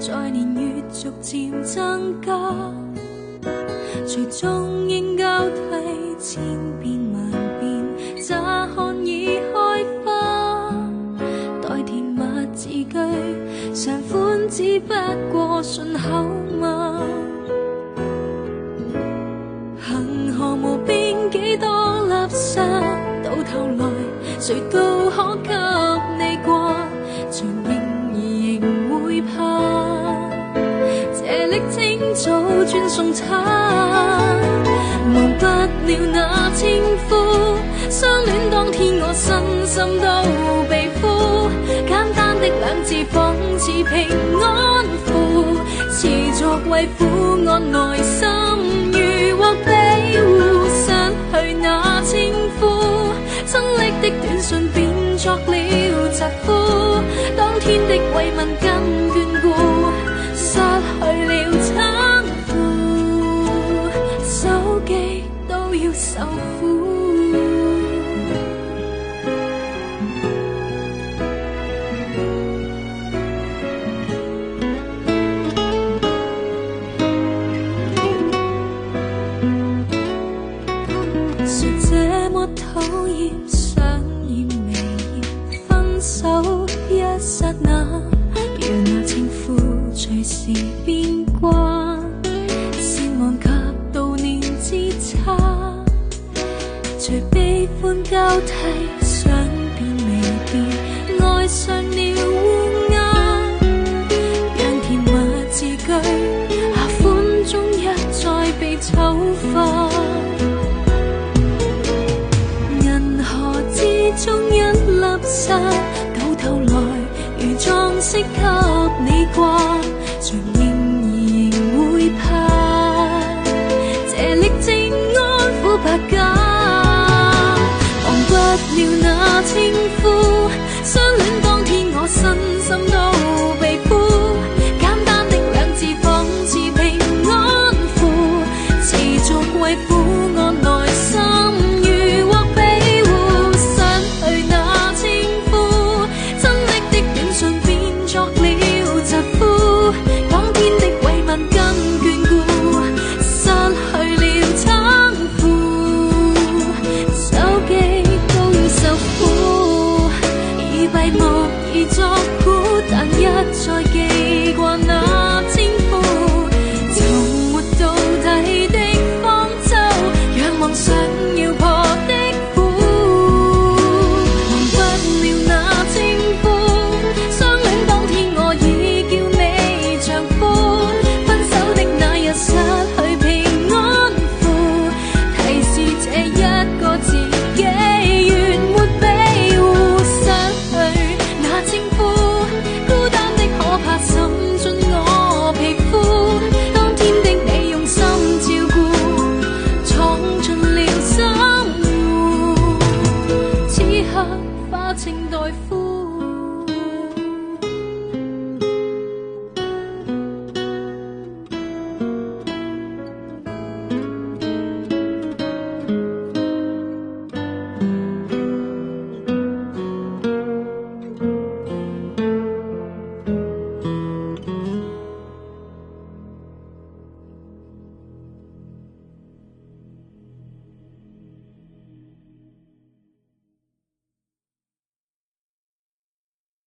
在年月逐漸增加，隨中英交替千變萬變，乍看已開花，待填密字句，常款只不過順口嘛。恆河無邊幾多垃圾，到頭來誰都可給你掛，像嬰兒仍會怕，這力清早轉送他，忘不了那稱呼，相戀當天我身心都被俘，簡單的兩字仿似平安符，持續為撫安內心如獲庇護，失去那稱呼，親昵的短信變作了疾呼，當天的慰問跟眷顧失去了參與，手機都要受苦。討厭想厭未厭，分手一剎那，讓那稱呼隨時變卦，先忘及悼念之差，隨悲歡交替，想變未變，愛上了烏鴉，讓甜蜜字句下款中一再被醜化，中一粒沙，到頭來如裝飾給你掛，像嬰兒仍會怕，這力正安撫百家，忘不了那稱呼，相戀當天我身心都被俘，簡單的兩字仿似平安符，持續為撫安內心作苦，但一再記。